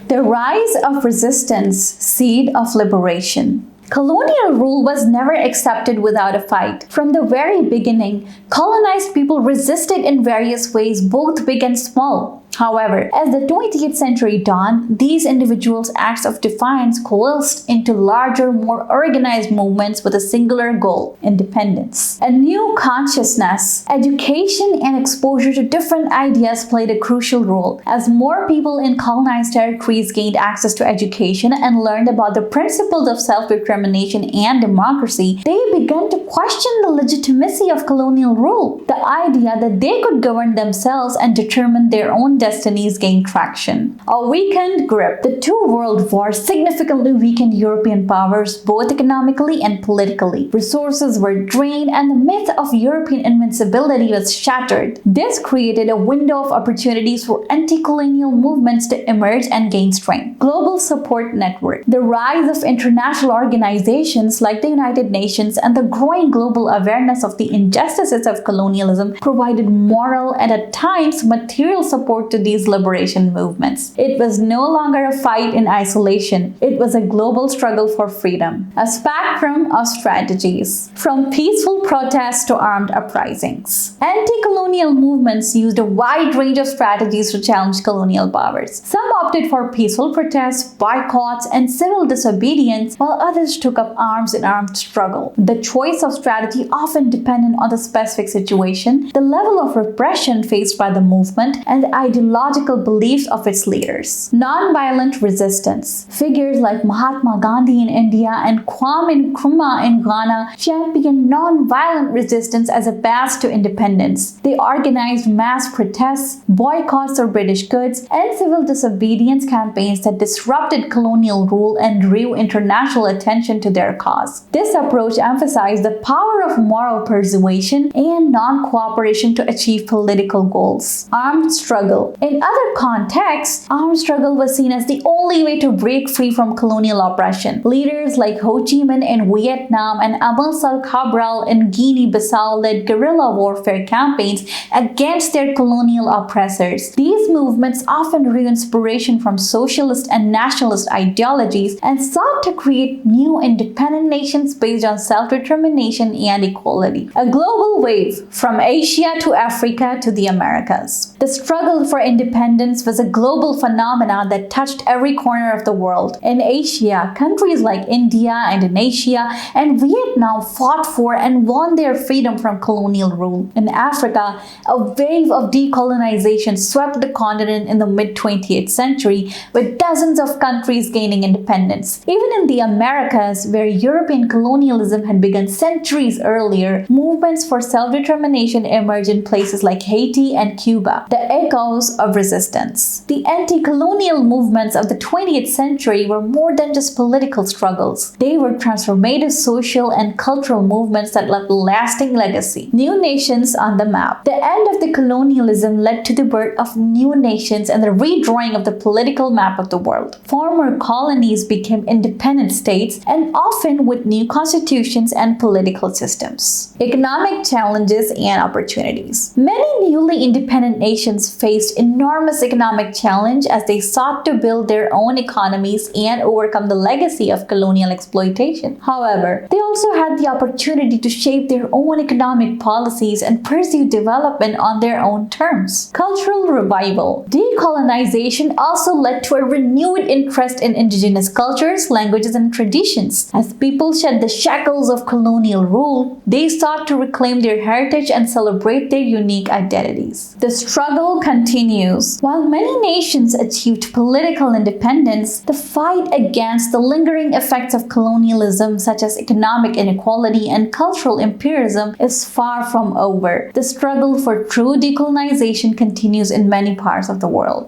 The rise of resistance, seed of liberation. Colonial rule was never accepted without a fight. From the very beginning, colonized people resisted in various ways, both big and small. However, as the 20th century dawned, these individuals' acts of defiance coalesced into larger, more organized movements with a singular goal: independence. A new consciousness, education, and exposure to different ideas played a crucial role. As more people in colonized territories gained access to education and learned about the principles of self-determination and democracy, they began to question the legitimacy of colonial rule. The idea that they could govern themselves and determine their own destinies gained traction. A weakened grip. The two world wars significantly weakened European powers, both economically and politically. Resources were drained and the myth of European invincibility was shattered. This created a window of opportunities for anti-colonial movements to emerge and gain strength. Global support network. The rise of international organizations like the United Nations and the growing global awareness of the injustices of colonialism provided moral and at times material support to these liberation movements. It was no longer a fight in isolation. It was a global struggle for freedom. A spectrum of strategies, from peaceful protests to armed uprisings. Anti-colonial movements used a wide range of strategies to challenge colonial powers. Some opted for peaceful protests, boycotts, and civil disobedience, while others took up arms in armed struggle. The choice of strategy often depended on the specific situation, the level of repression faced by the movement, and the ideological beliefs of its leaders. Non-violent resistance. Figures like Mahatma Gandhi in India and Kwame Nkrumah in Ghana championed non-violent resistance as a path to independence. They organized mass protests, boycotts of British goods, and civil disobedience campaigns that disrupted colonial rule and drew international attention to their cause. This approach emphasized the power of moral persuasion and non-cooperation to achieve political goals. Armed struggle. In other contexts, armed struggle was seen as the only way to break free from colonial oppression. Leaders like Ho Chi Minh in Vietnam and Amilcar Cabral in Guinea-Bissau led guerrilla warfare campaigns against their colonial oppressors. These movements often drew inspiration from socialist and nationalist ideologies and sought to create new independent nations based on self-determination and equality. A global wave from Asia to Africa to the Americas. The struggle for independence was a global phenomenon that touched every corner of the world. In Asia, countries like India, Indonesia, and Vietnam fought for and won their freedom from colonial rule. In Africa, a wave of decolonization swept the continent in the mid-20th century, with dozens of countries gaining independence. Even in the Americas, where European colonialism had begun centuries earlier, movements for self-determination emerged in places like Haiti and Cuba. The echoes of resistance. The anti-colonial movements of the 20th century were more than just political struggles. They were transformative social and cultural movements that left a lasting legacy. New nations on the map. The end of the colonialism led to the birth of new nations and the redrawing of the political map of the world. Former colonies became independent states, and often with new constitutions and political systems. Economic challenges and opportunities. Many newly independent nations faced enormous economic challenge as they sought to build their own economies and overcome the legacy of colonial exploitation. However, they also had the opportunity to shape their own economic policies and pursue development on their own terms. Cultural revival. Decolonization also led to a renewed interest in indigenous cultures, languages, and traditions. As people shed the shackles of colonial rule, they sought to reclaim their heritage and celebrate their unique identities. The struggle continues. While many nations achieved political independence, the fight against the lingering effects of colonialism, such as economic inequality and cultural imperialism, is far from over. The struggle for true decolonization continues in many parts of the world.